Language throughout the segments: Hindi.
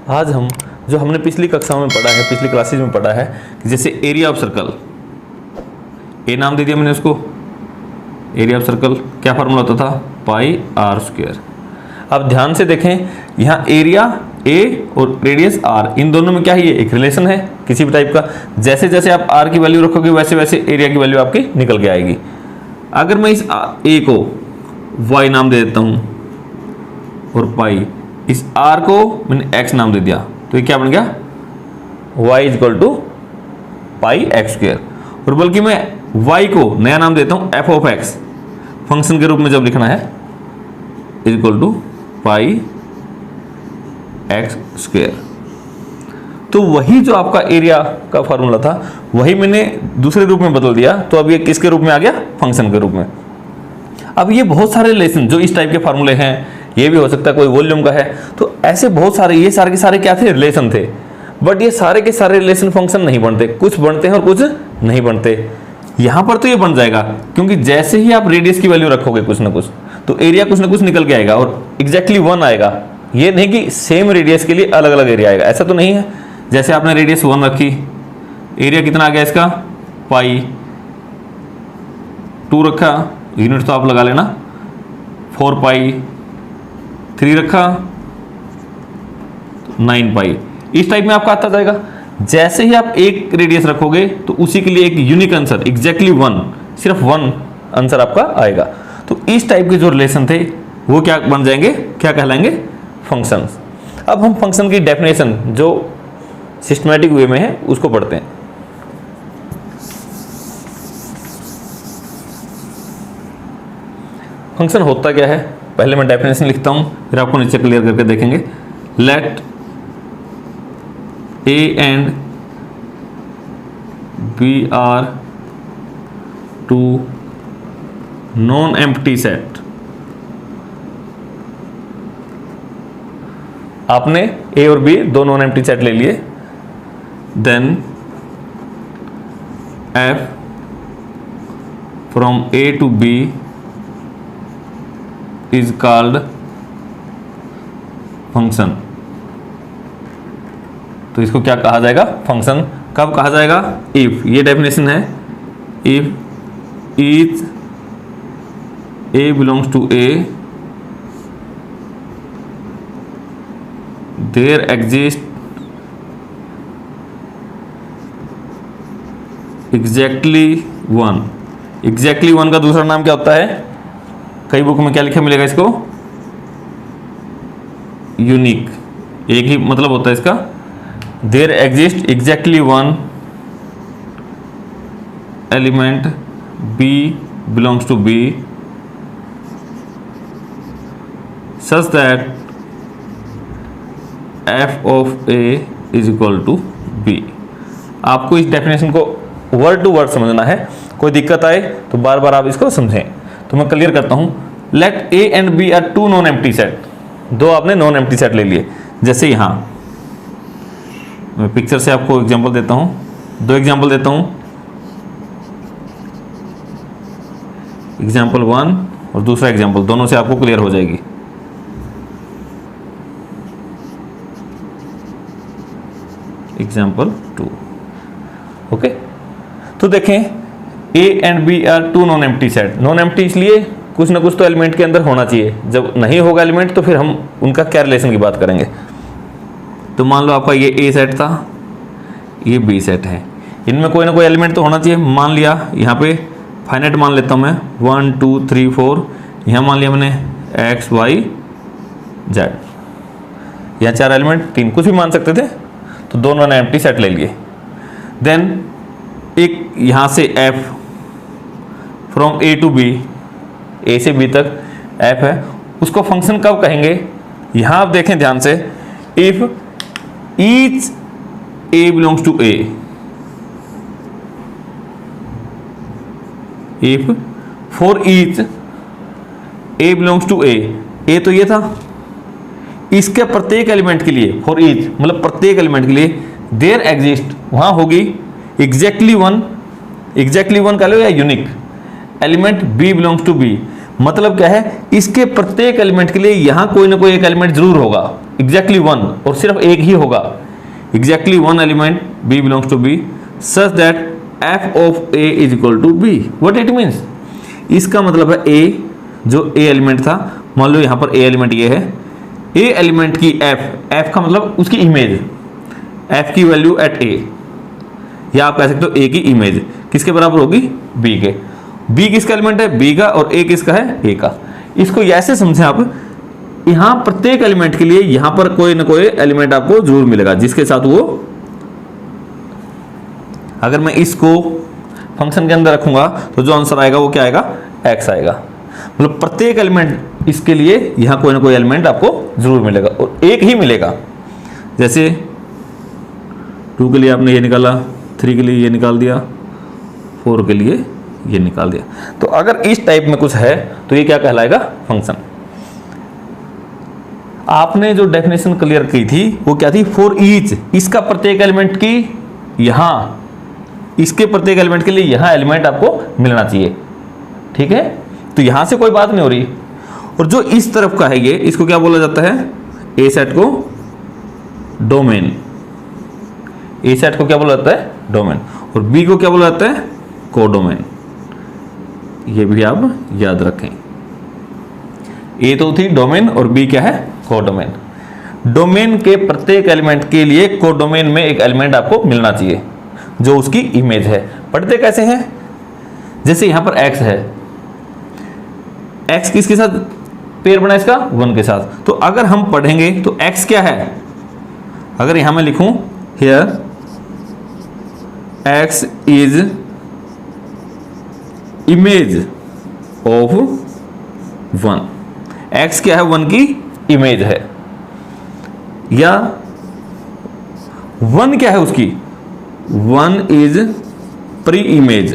आज हम जो हमने पिछली कक्षाओं में पढ़ा है, पिछली क्लासेज में पढ़ा है कि जैसे एरिया ऑफ सर्कल, ए नाम दे दिया मैंने उसको, एरिया ऑफ सर्कल क्या फार्मूला होता था, पाई आर स्क्वायर। अब ध्यान से देखें, यहाँ एरिया ए और रेडियस आर, इन दोनों में क्या है, ये एक रिलेशन है किसी भी टाइप का। जैसे जैसे आप आर की वैल्यू रखोगे वैसे वैसे एरिया की वैल्यू आपकी निकल के आएगी। अगर मैं इस ए को वाई नाम दे देता हूँ और पाई, इस आर को मैंने एक्स नाम दे दिया, तो ये क्या बन गया, Y is equal to pi X square. और बल्कि मैं वाई को नया नाम देता हूँ एफ ऑफ एक्स, फंक्शन के रूप में जब लिखना है, is equal to pi X square. तो वही जो आपका एरिया का फॉर्मूला था वही मैंने दूसरे रूप में बदल दिया, तो अब ये किसके रूप में आ गया, फंक्शन के रूप में। अब ये बहुत सारे रिलेशन जो इस टाइप के फार्मूले हैं, ये भी हो सकता है कोई वॉल्यूम का है, तो ऐसे बहुत सारे, ये सारे के सारे क्या थे, रिलेशन थे। बट ये सारे के सारे रिलेशन फंक्शन नहीं बनते, कुछ बनते हैं और कुछ नहीं बनते। यहां पर तो ये बन जाएगा, क्योंकि जैसे ही आप रेडियस की वैल्यू रखोगे कुछ ना कुछ, तो एरिया कुछ ना कुछ निकल के आएगा और एग्जैक्टली 1 आएगा। ये नहीं कि सेम रेडियस के लिए अलग अलग एरिया आएगा, ऐसा तो नहीं है। जैसे आपने रेडियस 1 रखी, एरिया कितना आ गया इसका, पाई। 2 रखा, यूनिट तो आप लगा लेना, 4 पाई। 3 रखा, 9 पाई। इस टाइप में आपका आता जाएगा। जैसे ही आप एक रेडियस रखोगे तो उसी के लिए एक यूनिक आंसर, एग्जैक्टली 1, सिर्फ 1 आंसर आपका आएगा। तो इस टाइप के जो रिलेशन थे वो क्या बन जाएंगे, क्या कहलाएंगे, फंक्शंस। अब हम फंक्शन की डेफिनेशन जो सिस्टमैटिक वे में है उसको पढ़ते हैं। फंक्शन होता क्या है, पहले मैं डेफिनेशन लिखता हूं, फिर आपको नीचे क्लियर करके देखेंगे। Let A and B are two non empty set. आपने ए और बी दो नॉन एम्प्टी सेट ले लिए, then F from A to B is called function. तो इसको क्या कहा जाएगा, फंक्शन। कब कहा जाएगा, इफ, ये डेफिनेशन है, if is A belongs to A, there exist exactly 1। Exactly 1 का दूसरा नाम क्या होता है, कई बुक में क्या लिखा मिलेगा इसको, यूनिक। एक ही मतलब होता है इसका, there exist exactly 1 element B belongs to B such that F of A is equal to B. आपको इस डेफिनेशन को वर्ड टू वर्ड समझना है, कोई दिक्कत आए तो बार बार आप इसको समझें। तो मैं क्लियर करता हूं, let A and B are two non empty set. दो आपने नॉन एम्प्टी सेट ले लिए। जैसे यहां मैं पिक्चर से आपको एग्जांपल देता हूं, 2 एग्जांपल देता हूं, एग्जांपल 1 और दूसरा एग्जांपल, दोनों से आपको क्लियर हो जाएगी। Example 2, okay. तो देखें, A and B are two non empty set. Non empty इसलिए कुछ ना कुछ तो एलिमेंट के अंदर होना चाहिए, जब नहीं होगा एलिमेंट तो फिर हम उनका क्या रिलेशन की बात करेंगे। तो मान लो आपका ये ए सेट था, ये बी सेट है, इनमें कोई ना कोई एलिमेंट तो होना चाहिए। मान लिया यहाँ पे फाइनाइट मान लेता हूँ मैं, 1 2 3 4, यहाँ मान लिया मैंने एक्स वाई जेड, यहाँ 4 एलिमेंट, 3 कुछ भी मान सकते थे। तो दोनों ने एम्प्टी सेट ले लिए। देन एक यहाँ से F from A to B, A से बी तक एफ है, उसको फंक्शन कब कहेंगे, यहां आप देखें ध्यान से, if each A belongs to A, if for each A belongs to A तो ये था, इसके प्रत्येक एलिमेंट के लिए, फॉर ईच मतलब प्रत्येक एलिमेंट के लिए, देयर एग्जिस्ट, वहां होगी एग्जैक्टली 1 का लो या unique element B belongs to B, मतलब क्या है, इसके प्रत्येक एलिमेंट के लिए यहां कोई ना कोई एक एलिमेंट जरूर होगा, एग्जैक्टली वन, और सिर्फ एक ही होगा, exactly one element b belongs to b such that f of a is equal to b। What it means, इसका मतलब है a जो a एलिमेंट था, मान लो यहां पर a एलिमेंट ये है, a एलिमेंट की f का मतलब उसकी इमेज, f की वैल्यू एट a, या आप कह सकते हो a की इमेज किसके बराबर होगी, b के। b किसका एलिमेंट है, b का, और a किसका है, a का। इसको ऐसे समझें आप, यहां प्रत्येक एलिमेंट के लिए यहां पर कोई ना कोई एलिमेंट आपको जरूर मिलेगा जिसके साथ वो, अगर मैं इसको फंक्शन के अंदर रखूंगा तो जो आंसर आएगा वो क्या आएगा, x आएगा। मतलब प्रत्येक एलिमेंट इसके लिए यहां कोई ना कोई एलिमेंट आपको जरूर मिलेगा, और एक ही मिलेगा। जैसे 2 के लिए आपने ये निकाला, 3 के लिए ये निकाल दिया, 4 के लिए ये निकाल दिया। तो अगर इस टाइप में कुछ है तो ये क्या कहलाएगा, फंक्शन। आपने जो डेफिनेशन क्लियर की थी वो क्या थी, फॉर ईच, इसका प्रत्येक एलिमेंट की यहां, इसके प्रत्येक एलिमेंट के लिए यहां एलिमेंट आपको मिलना चाहिए, ठीक है। तो यहां से कोई बात नहीं हो रही। और जो इस तरफ का है ये, इसको क्या बोला जाता है, ए सेट को डोमेन, ए सेट को क्या बोला जाता है, डोमेन, और बी को क्या बोला जाता है, कोडोमेन। ये भी आप याद रखें, ए तो थी डोमेन और बी क्या है, कोडोमेन। डोमेन के प्रत्येक एलिमेंट के लिए कोडोमेन में एक एलिमेंट आपको मिलना चाहिए जो उसकी इमेज है। पढ़ते कैसे हैं, जैसे यहां पर x है, x किसके साथ पेयर बना, इसका 1 के साथ। तो अगर हम पढ़ेंगे तो x क्या है, अगर यहां मैं लिखूं here x is image of 1, x क्या है, 1 की इमेज है, या 1 क्या है उसकी, 1 is pre image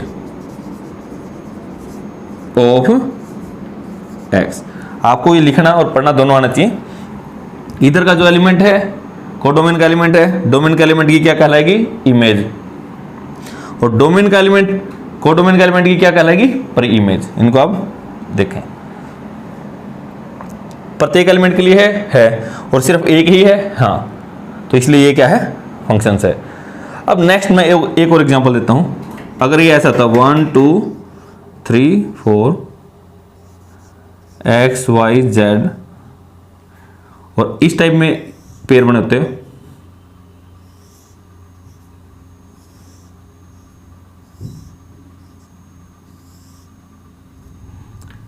of x। आपको ये लिखना और पढ़ना दोनों आना चाहिए। इधर का जो एलिमेंट है कोडोमेन का एलिमेंट है, डोमेन का एलिमेंट की क्या कहलाएगी, इमेज, और डोमेन का एलिमेंट कोडोमेन का एलिमेंट की क्या कहलाएगी, प्री इमेज। इनको आप देखें, प्रत्येक एलिमेंट के लिए है और सिर्फ एक ही है, हाँ, तो इसलिए ये क्या है, फंक्शंस है। अब नेक्स्ट मैं एक और एग्जांपल देता हूं। अगर ये ऐसा था 1 2 3 4 x y z, और इस टाइप में पेयर बने होते हैं,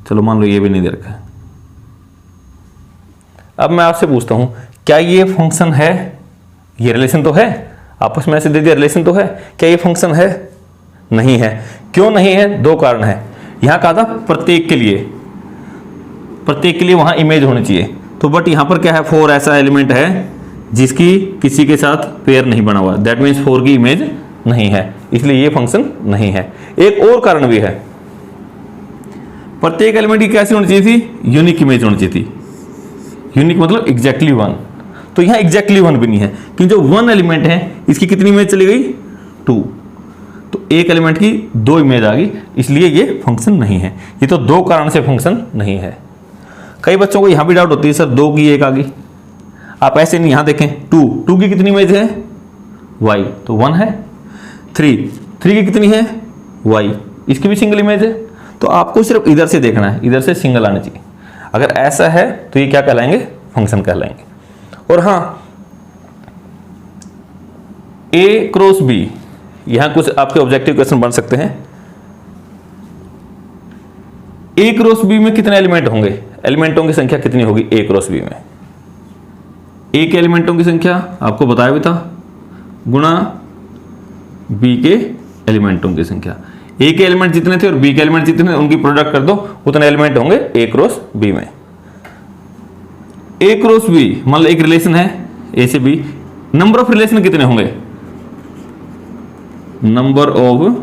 चलो मान लो ये भी नहीं दे रखा है। अब मैं आपसे पूछता हूं, क्या ये फंक्शन है, ये रिलेशन तो है, आपस में ऐसे दे दिया रिलेशन तो है, क्या ये फंक्शन है, नहीं है। क्यों नहीं है, दो कारण है। यहां कहा था प्रत्येक के लिए वहां इमेज होनी चाहिए, तो बट यहां पर क्या है, 4 ऐसा एलिमेंट है जिसकी किसी के साथ पेयर नहीं बना हुआ, दैट मीन्स 4 की इमेज नहीं है, इसलिए ये फंक्शन नहीं है। एक और कारण भी है, प्रत्येक एलिमेंट की कैसी होनी चाहिए थी, यूनिक इमेज होनी चाहिए थी। यूनिक मतलब एग्जैक्टली 1, तो यहां एग्जैक्टली 1 भी नहीं है, क्योंकि जो 1 एलिमेंट है इसकी कितनी इमेज चली गई, 2, तो एक एलिमेंट की 2 इमेज आ गई, इसलिए ये फंक्शन नहीं है। ये तो 2 कारण से फंक्शन नहीं है। कई बच्चों को यहां भी डाउट होती है, सर 2 की 1 आ गई, आप ऐसे नहीं, यहां देखें 2 की कितनी इमेज है, y, तो 1 है। 3 की कितनी है, y, इसकी भी सिंगल इमेज है। तो आपको सिर्फ इधर से देखना है, इधर से सिंगल आने चाहिए। अगर ऐसा है तो ये क्या कहलाएंगे, फंक्शन कहलाएंगे। और हाँ, a क्रॉस b, यहां कुछ आपके ऑब्जेक्टिव क्वेश्चन बन सकते हैं। a क्रॉस b में कितने एलिमेंट होंगे, एलिमेंटों की संख्या कितनी होगी a क्रॉस b में। a के एलिमेंटों की संख्या आपको बताया भी था, गुणा b के एलिमेंटों की संख्या। a के एलिमेंट जितने थे और b के एलिमेंट जितने, उनकी प्रोडक्ट कर दो, उतने एलिमेंट होंगे a क्रॉस b में। a क्रॉस b मान लो एक रिलेशन है a से b, नंबर ऑफ रिलेशन कितने होंगे, नंबर ऑफ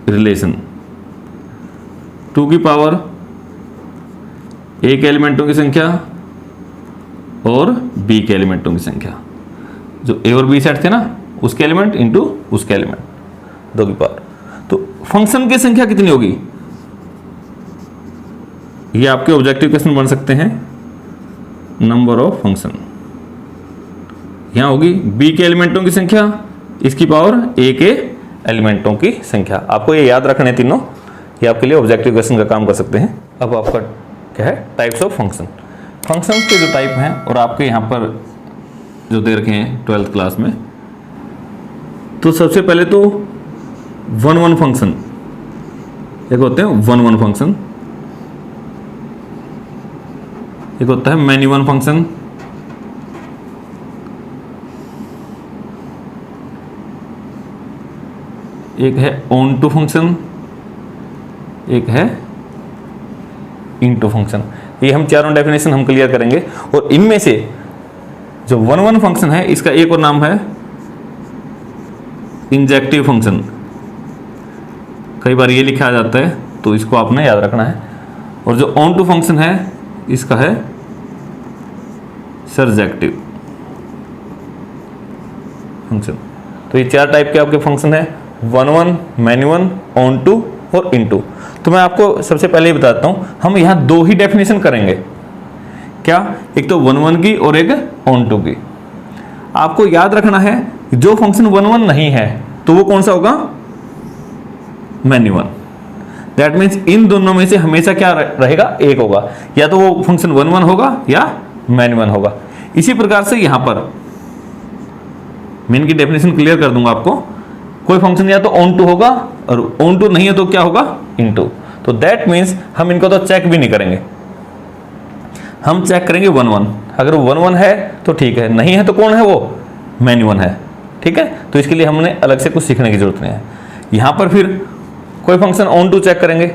रिलेशन 2 की पावर a के एलिमेंटों की संख्या और b के एलिमेंटों की संख्या, जो a और b सेट थे ना, उसके एलिमेंट इंटू उसके एलिमेंट, 2 की पावर। तो फंक्शन की संख्या कितनी होगी, ये आपके ऑब्जेक्टिव क्वेश्चन बन सकते हैं। नंबर ऑफ फंक्शन यहाँ होगी b के एलिमेंटों की संख्या, इसकी पावर a के एलिमेंटों की संख्या। आपको ये याद रखने तीनों, ये आपके लिए ऑब्जेक्टिव क्वेश्चन का काम कर सकते हैं। अब आपका क्या है, टाइप्स ऑफ फंक्शन। फंक्शंस के जो टाइप हैं और आपके यहाँ पर जो दे रखे हैं 12th क्लास में, तो सबसे पहले तो वन वन फंक्शन, एक होते हैं वन वन फंक्शन, एक होता है मैनी वन फंक्शन, एक है ऑन टू फंक्शन, एक है इनटू फंक्शन। ये हम चारों डेफिनेशन हम क्लियर करेंगे। और इनमें से जो वन वन फंक्शन है, इसका एक और नाम है इंजेक्टिव फंक्शन। कई बार ये लिखा जाता है, तो इसको आपने याद रखना है। और जो ऑन टू फंक्शन है, इसका है सरजेक्टिव फंक्शन। तो ये चार टाइप के आपके फंक्शन है, one one, many one, onto और इनटू। तो मैं आपको सबसे पहले ही बताता हूं, हम यहां दो ही डेफिनेशन करेंगे। क्या? एक तो वन वन की और एक ऑन टू की। आपको याद रखना है, जो फंक्शन वन वन नहीं है तो वो कौन सा होगा? Many one. That means in दोनों में से हमेशा क्या रहेगा? एक होगा। या तो वो फंक्शन वन वन होगा या मैनी वन होगा। इसी प्रकार से यहां पर मैं इनकी डेफिनेशन क्लियर कर दूंगा आपको। कोई फंक्शन या तो ऑन टू होगा और ऑन टू नहीं है तो क्या होगा? इनटू। तो दैट मीन्स हम इनको तो चेक भी नहीं करेंगे, हम चेक करेंगे वन वन। अगर वन वन है तो ठीक है, नहीं है तो कौन है वो? मैनी वन है। ठीक है, तो इसके लिए हमने अलग से कुछ सीखने की जरूरत नहीं है। यहां पर फिर कोई फंक्शन ऑन टू चेक करेंगे,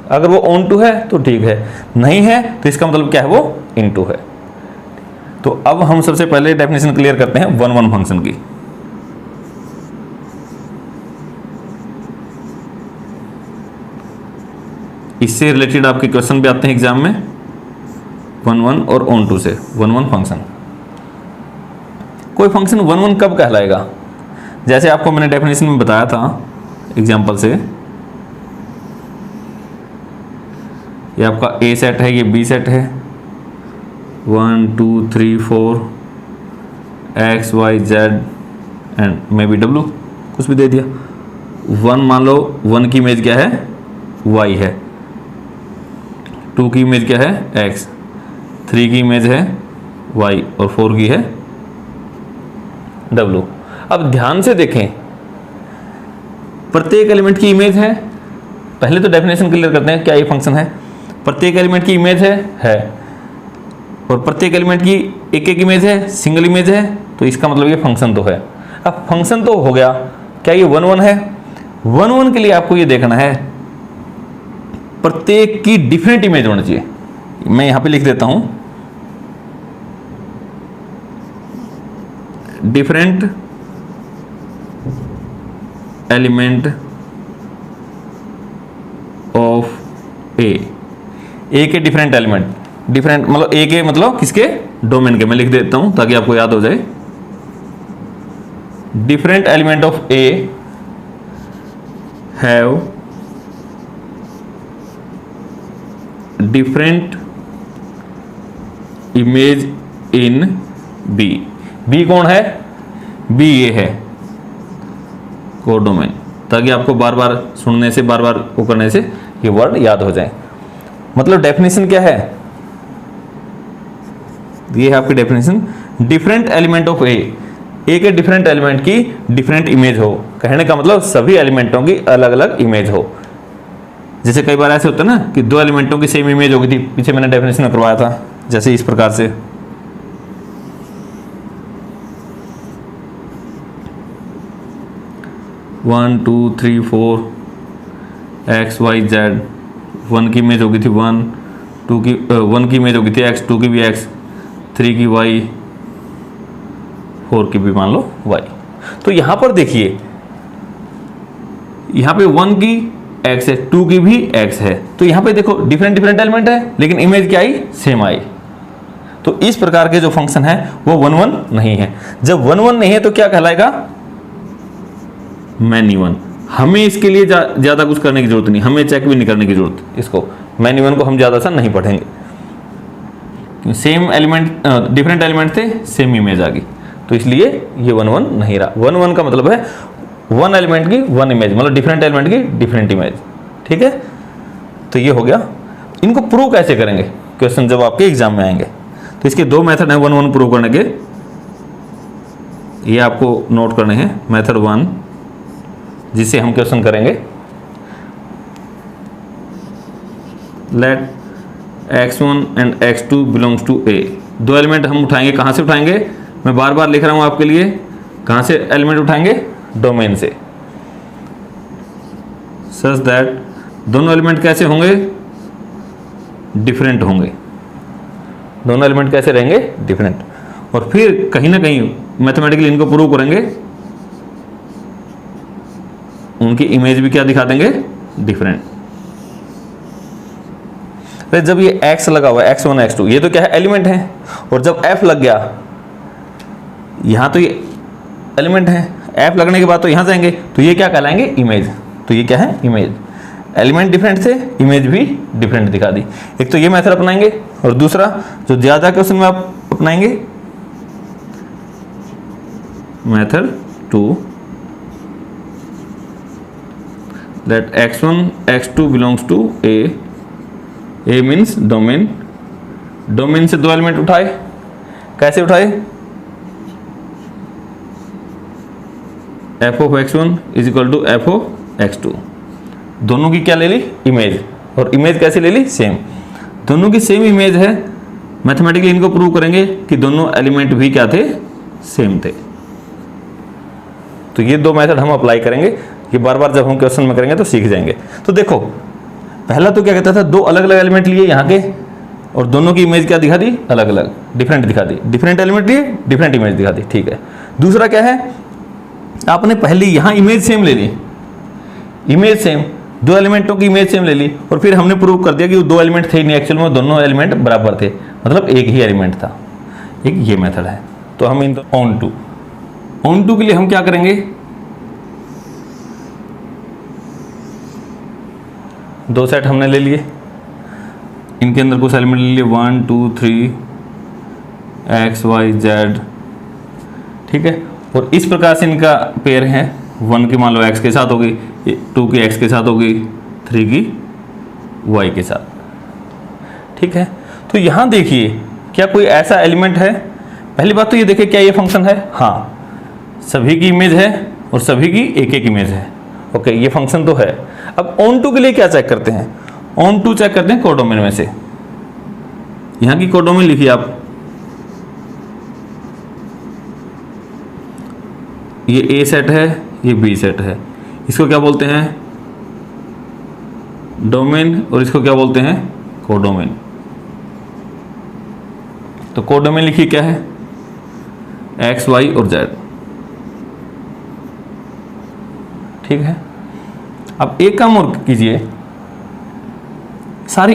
अगर वो ऑन टू है तो ठीक है, नहीं है तो इसका मतलब क्या है? वो इनटू है। तो अब हम सबसे पहले डेफिनेशन क्लियर करते हैं वन वन फंक्शन की। इससे रिलेटेड आपके क्वेश्चन भी आते हैं एग्जाम में, वन वन और ऑन टू से। वन वन फंक्शन, कोई फंक्शन वन वन कब कहलाएगा? जैसे आपको मैंने डेफिनेशन में बताया था एग्जाम्पल से, ये आपका ए सेट है, ये बी सेट है, 1 2 3 4 X Y Z and maybe W, कुछ भी दे दिया। वन मान लो, वन की इमेज क्या है? वाई है। टू की इमेज क्या है? एक्स। थ्री की इमेज है वाई और फोर की है डब्ल्यू। अब ध्यान से देखें, प्रत्येक एलिमेंट की इमेज है। पहले तो डेफिनेशन क्लियर करते हैं, क्या ये फंक्शन है? प्रत्येक एलिमेंट की इमेज है और प्रत्येक एलिमेंट की एक एक इमेज है, सिंगल इमेज है, तो इसका मतलब ये फंक्शन तो है। अब फंक्शन तो हो गया, क्या ये वन वन है? वन वन के लिए आपको ये देखना है प्रत्येक की डिफरेंट इमेज होनी चाहिए। मैं यहां पे लिख देता हूं, डिफरेंट एलिमेंट ऑफ ए के डिफरेंट एलिमेंट, डिफरेंट मतलब ए के मतलब किसके? डोमेन के। मैं लिख देता हूं ताकि आपको याद हो जाए। Different element of A have different image in B. B कौन है? बी ये है कोडोमेन, ताकि आपको बार बार सुनने से, बार बार वो करने से ये वर्ड याद हो जाए। मतलब डेफिनेशन क्या है? ये है आपकी डेफिनेशन, डिफरेंट एलिमेंट ऑफ ए के डिफरेंट एलिमेंट की डिफरेंट इमेज हो। कहने का मतलब सभी एलिमेंटों की अलग अलग इमेज हो। जैसे कई बार ऐसे होता है ना कि दो एलिमेंटों की सेम इमेज होगी थी, पीछे मैंने डेफिनेशन में करवाया था, जैसे इस प्रकार से। One two three four X Y Z, one की इमेज होगी थी वन, टू की वन की इमेज होगी थी एक्स, टू की भी एक्स, थ्री की वाई, फोर की भी मान लो वाई। तो यहां पर देखिए, यहां पे वन की एक्स है, टू की भी एक्स है, तो यहां पे देखो डिफरेंट डिफरेंट एलिमेंट है, लेकिन इमेज क्या आई? सेम आई। तो इस प्रकार के जो फंक्शन है वो वन वन नहीं है। जब वन वन नहीं है तो क्या कहलाएगा? Many one. हमें इसके लिए ज्यादा कुछ करने की जरूरत नहीं, हमें चेक भी नहीं करने की जरूरत इसको। मैन इवन को हम ज़्यादा सा नहीं पढ़ेंगे, सेम एलिमेंट डिफरेंट एलिमेंट थे, सेम इमेज आ गई, तो इसलिए ये 1 1 नहीं रहा। 1 1 का मतलब है वन एलिमेंट की वन इमेज, मतलब डिफरेंट एलिमेंट की डिफरेंट इमेज। ठीक है, तो ये हो गया। इनको प्रूव कैसे करेंगे क्वेश्चन जब आपके एग्जाम में आएंगे, तो इसके दो मेथड हैं 1 1 प्रूव करने के, ये आपको नोट करने हैं। मेथड 1 जिससे हम क्वेश्चन करेंगे, let x1 and x2 belongs to a। दो एलिमेंट हम उठाएंगे, कहाँ से उठाएंगे, मैं बार बार लिख रहा हूँ आपके लिए, कहाँ से एलिमेंट उठाएंगे, डोमेन से, सच दैट दोनों एलिमेंट कैसे होंगे, डिफरेंट होंगे, दोनों एलिमेंट कैसे रहेंगे, डिफरेंट। और फिर कहीं ना कहीं मैथमेटिकली इनको प्रूव करेंगे, उनकी इमेज भी क्या दिखा देंगे, डिफरेंट। फिर जब ये x लगा हुआ है, x1 x2, ये तो क्या है, एलिमेंट है, और जब f लग गया, यहां तो ये एलिमेंट है, f लगने के बाद तो यहां जाएंगे, तो ये क्या कहलाएंगे, इमेज। तो ये क्या है, इमेज। एलिमेंट डिफरेंट थे, इमेज भी डिफरेंट दिखा दी। एक तो ये मेथड अपनाएंगे, और दूसरा जो ज्यादा क्वेश्चन में आप अपनाएंगे, method 2, let x1 x2 belongs to a। a means domain, domain से दो एलिमेंट उठाए, कैसे उठाए, f of x1 is equal to f of x2। दोनों की क्या ले ली, इमेज, और इमेज कैसे ले ली, सेम। दोनों की सेम इमेज है, मैथमेटिकली इनको प्रूव करेंगे कि दोनों एलिमेंट भी क्या थे, सेम थे। तो ये दो मेथड हम अप्लाई करेंगे, ये बार बार जब हम क्वेश्चन में करेंगे तो सीख जाएंगे। तो देखो पहला तो क्या कहता था, दो अलग अलग एलिमेंट लिए यहाँ के, और दोनों की इमेज क्या दिखा दी, अलग अलग, डिफरेंट दिखा दी, डिफरेंट एलिमेंट लिए डिफरेंट इमेज दिखा दी। ठीक है, दूसरा क्या है, आपने पहले यहाँ इमेज सेम ले ली, इमेज सेम, दो एलिमेंटों की इमेज सेम ले ली, और फिर हमने प्रूव कर दिया कि वो दो एलिमेंट थे नहीं, एक्चुअल में दोनों एलिमेंट बराबर थे, मतलब एक ही एलिमेंट था। एक ये मेथड है। तो हम इन ऑन टू के लिए हम क्या करेंगे, दो सेट हमने ले लिए, इनके अंदर कुछ एलिमेंट ले लिए 1 2 3 x y z। ठीक है, और इस प्रकार से इनका पेयर है, 1 की मान लो x के साथ होगी, 2 की x के साथ होगी, 3 की y के साथ। ठीक है, तो यहां देखिए क्या कोई ऐसा एलिमेंट है, पहली बात तो ये देखिए क्या ये फंक्शन है, हाँ सभी की इमेज है और सभी की एक एक इमेज है। ओके, ये फंक्शन तो है। अब ऑन टू के लिए क्या चेक करते हैं, ऑन टू चेक करते हैं कोडोमेन में से। यहां की कोडोमेन लिखिए आप, ये ए सेट है, ये बी सेट है, इसको क्या बोलते हैं, डोमेन, और इसको क्या बोलते हैं, कोडोमेन। तो कोडोमेन लिखिए क्या है, एक्स वाई और जेड। ठीक है, अब एक काम और कीजिए, सारी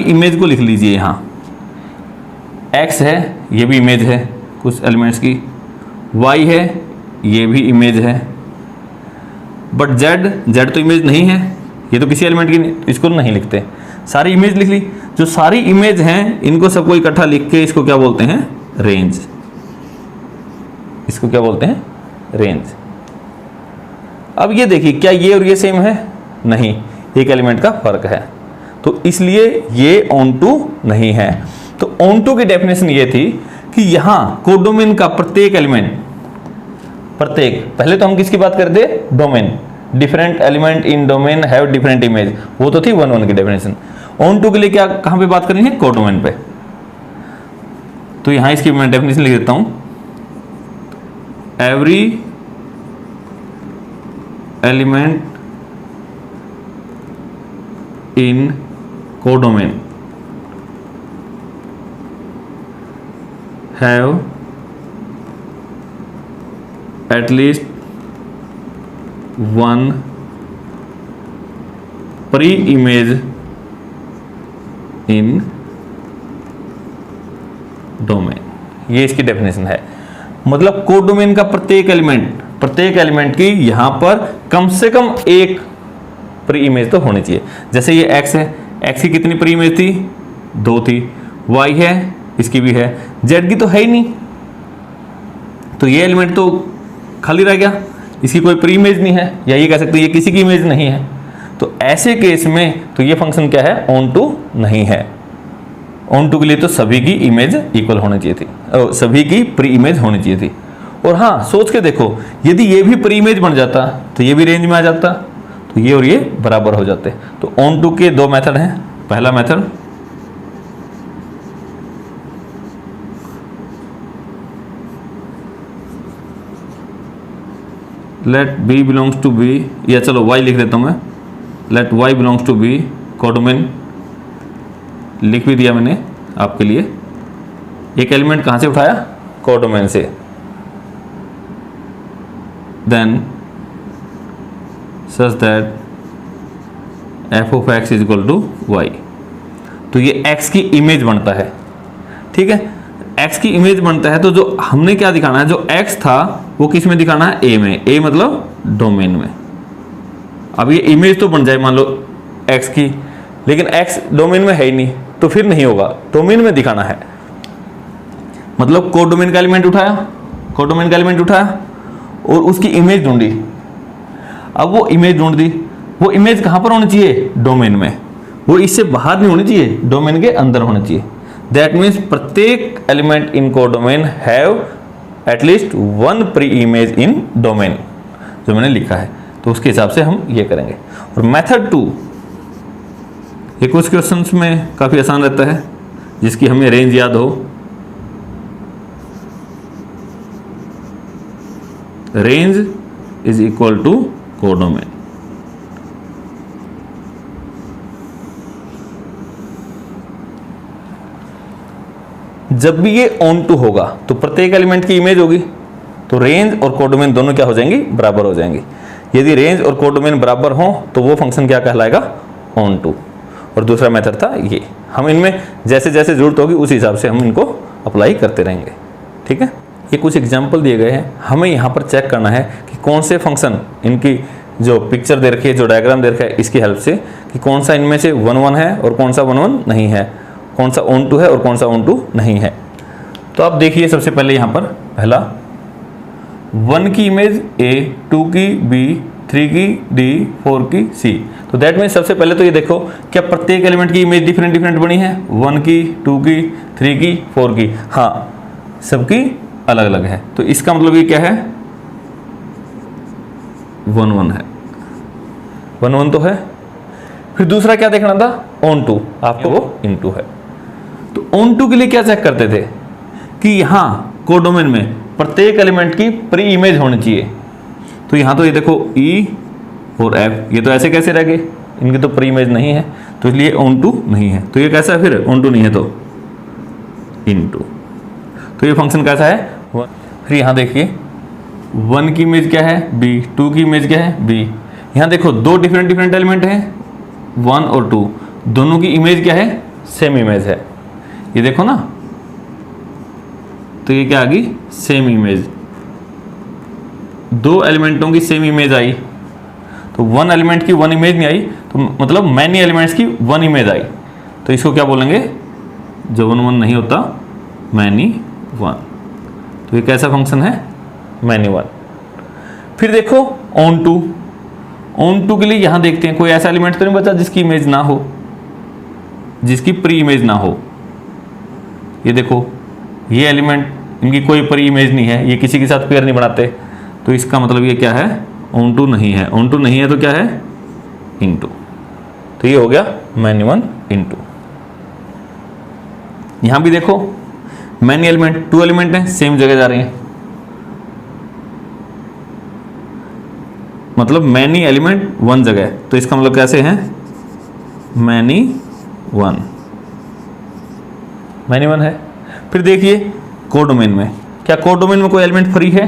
इमेज को लिख लीजिए। यहां x है, ये भी इमेज है कुछ एलिमेंट्स की, y है, ये भी इमेज है, बट z तो इमेज नहीं है, ये तो किसी एलिमेंट की नहीं, इसको नहीं लिखते। सारी इमेज लिख ली, जो सारी इमेज हैं इनको सबको इकट्ठा लिख के इसको क्या बोलते हैं, रेंज। इसको क्या बोलते हैं, रेंज। अब ये देखिए क्या ये और ये सेम है, नहीं, एक एलिमेंट का फर्क है, तो इसलिए ये ऑन टू नहीं है। तो ऑन टू की डेफिनेशन ये थी कि यहां कोडोमेन का प्रत्येक एलिमेंट, प्रत्येक, पहले तो हम किसकी बात करते, domain, different element in domain have different image, वो तो थी 1 1 की डेफिनेशन। ऑन टू के लिए क्या, कहां पे बात करनी है, कोडोमेन पे। तो यहां इसकी मैं डेफिनेशन लिख देता हूं, every element in codomain have at least one pre-image in domain। ये इसकी डेफिनेशन है, मतलब कोडोमेन का प्रत्येक एलिमेंट की यहां पर कम से कम एक प्री इमेज तो होनी चाहिए। जैसे ये x है, x की कितनी प्री इमेज थी, 2 थी, y है इसकी भी है, z की तो है ही नहीं, तो ये एलिमेंट तो खाली रह गया, इसकी कोई प्री इमेज नहीं है, या ये कह सकते हैं ये किसी की इमेज नहीं है। तो ऐसे केस में तो ये फंक्शन क्या है, ऑन टू नहीं है। ऑन टू के लिए तो सभी की इमेज इक्वल होनी चाहिए थी, सभी की प्री इमेज होनी चाहिए थी। और हाँ, सोच के देखो, यदि ये भी प्री इमेज बन जाता तो ये भी रेंज में आ जाता, तो ये और ये बराबर हो जाते। तो ऑन टू के 2 मेथड हैं। पहला method let b belongs to b, या चलो y लिख देता हूं मैं, let y belongs to b, codomain लिख भी दिया मैंने आपके लिए। एक एलिमेंट कहां से उठाया, कोडोमेन से। Then such that f of x is equal to y, तो ये x की इमेज बनता है। ठीक है, x की इमेज बनता है, तो जो हमने क्या दिखाना है, जो x था वो किस में दिखाना है, a में। a मतलब डोमेन में। अब ये इमेज तो बन जाए मान लो x की, लेकिन x डोमेन में है ही नहीं, तो फिर नहीं होगा, डोमेन में दिखाना है। मतलब कोडोमेन का एलिमेंट उठाया, कोडोमेन का एलिमेंट उठाया और उसकी इमेज ढूंढी। अब वो इमेज ढूंढ दी, वो इमेज कहां पर होनी चाहिए, डोमेन में। वो इससे बाहर नहीं होनी चाहिए, डोमेन के अंदर होना चाहिए। दैट मीन्स प्रत्येक element in codomain have at least 1 pre image in domain, जो मैंने लिखा है। तो उसके हिसाब से हम ये करेंगे। और मेथड 2, ये कुछ क्वेश्चंस में काफ़ी आसान रहता है, जिसकी हमें रेंज याद हो। Range is equal to codomain. जब भी ये ऑन टू होगा तो प्रत्येक एलिमेंट की इमेज होगी, तो रेंज और कोडोमेन दोनों क्या हो जाएंगी, बराबर हो जाएंगी। यदि रेंज और कोडोमेन बराबर हो तो वो फंक्शन क्या कहलाएगा, ऑन टू। और दूसरा मेथड था ये। हम इनमें जैसे जैसे जरूरत होगी उस हिसाब से हम इनको अप्लाई करते रहेंगे। ठीक है, ये कुछ एग्जाम्पल दिए गए हैं, हमें यहाँ पर चेक करना है कि कौन से फंक्शन, इनकी जो पिक्चर दे रखी है, जो डायग्राम दे रखा है, इसकी हेल्प से कि कौन सा इनमें से 1 1 है और कौन सा 1 1 नहीं है, कौन सा ऑन टू है और कौन सा ऑन टू नहीं है। तो आप देखिए, सबसे पहले यहाँ पर पहला 1 की इमेज A, 2 की B, 3 की D, 4 की C। तो दैट मीन्स सबसे पहले तो ये देखो, क्या प्रत्येक एलिमेंट की इमेज डिफरेंट डिफरेंट बनी है, 1 की, 2 की, 3 की, 4 की। हाँ, सबकी अलग अलग है। तो इसका मतलब ये क्या है, 1 1 है, 1 1 तो है। फिर दूसरा क्या देखना था, ऑन टू, आपको वो इन टू है। तो ऑन टू के लिए क्या चेक करते थे कि यहाँ कोडोमेन में प्रत्येक एलिमेंट की प्री इमेज होनी चाहिए। तो यहाँ तो ये देखो E और F, ये तो ऐसे कैसे रह गए, इनकी तो प्री इमेज नहीं है, तो इसलिए ऑन टू नहीं है। तो ये कैसा है, फिर ऑन टू नहीं है तो इन टू। तो ये फंक्शन कैसा है, 1। फिर यहाँ देखिए 1 की इमेज क्या है, B, 2 की इमेज क्या है, B। यहाँ देखो 2 डिफरेंट डिफरेंट एलिमेंट हैं, 1 और 2, दोनों की इमेज क्या है, सेम इमेज है। ये देखो ना, तो ये क्या आ गई, सेम इमेज। 2 एलिमेंटों की सेम इमेज आई, तो 1 एलिमेंट की 1 इमेज नहीं आई, तो मतलब मैनी एलिमेंट्स की 1 इमेज आई। तो इसको क्या बोलेंगे, जो 1 1 नहीं होता, मैनी 1। तो ये कैसा फंक्शन है, मैनी 1। फिर देखो ऑन टू, ऑन टू के लिए यहां देखते हैं कोई ऐसा एलिमेंट तो नहीं बचा जिसकी इमेज ना हो, जिसकी प्री इमेज ना हो। ये देखो, ये एलिमेंट, इनकी कोई प्री इमेज नहीं है, ये किसी के साथ पेयर नहीं बनाते, तो इसका मतलब ये क्या है, ऑन टू नहीं है। ऑन टू नहीं है तो क्या है, इन टू। तो ये हो गया मैनी 1 इन टू। यहां भी देखो मैनी एलिमेंट, 2 एलिमेंट हैं, सेम जगह जा रहे हैं, मतलब मैनी एलिमेंट 1 जगह, तो इसका मतलब कैसे है, मैनी 1, मैनी 1 है। फिर देखिए कोडोमेन में, क्या कोडोमेन में कोई एलिमेंट फ्री है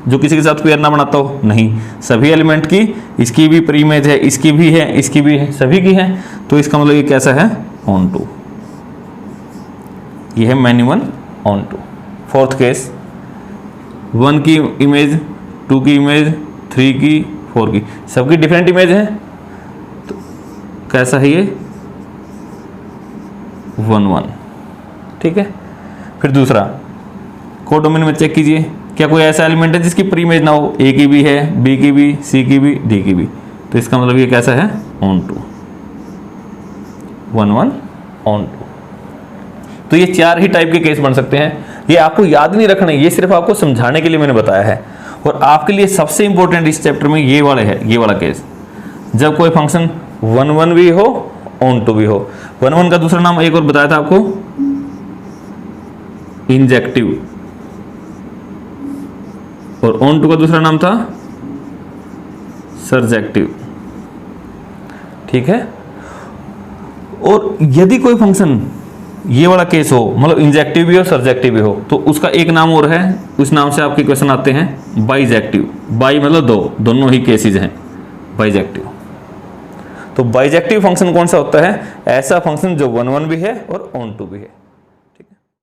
जो किसी के साथ पेयर ना बनाता हो, नहीं। सभी एलिमेंट की, इसकी भी प्री इमेज है, इसकी भी है, इसकी भी है, सभी की है। तो इसका मतलब ये कैसा है, ऑन टू। ये है many 1 onto. Fourth case, 1 की इमेज, 2 की इमेज, 3 की, 4 की, सबकी डिफरेंट इमेज है, कैसा है ये 1 1, ठीक है। फिर दूसरा कोडोमेन में चेक कीजिए, क्या कोई ऐसा एलिमेंट है जिसकी प्री इमेज ना हो, ए की भी है, बी की भी, सी की भी, डी की भी, तो इसका मतलब ये कैसा है ऑन टू, 1 1 ऑन टू। तो ये 4 ही टाइप के केस बन सकते हैं, ये आपको याद नहीं रखना है, ये सिर्फ आपको समझाने के लिए मैंने बताया है। और आपके लिए सबसे इंपॉर्टेंट इस चैप्टर में ये वाला केस, जब कोई फंक्शन 1 1 भी हो, ऑन टू भी हो। 1 1 का दूसरा नाम एक और बताया था आपको, इंजेक्टिव, और ऑन टू का दूसरा नाम था सर्जेक्टिव, ठीक है। और यदि कोई फंक्शन ये वाला केस हो, मतलब इंजेक्टिव भी हो सर्जेक्टिव भी हो, तो उसका एक नाम और है, उस नाम से आपके क्वेश्चन आते हैं बाइजेक्टिव। बाई मतलब दोनों ही केसेस हैं बाइजेक्टिव। तो बाइजेक्टिव फंक्शन कौन सा होता है? ऐसा फंक्शन जो 1 1 भी है और ऑन टू भी है।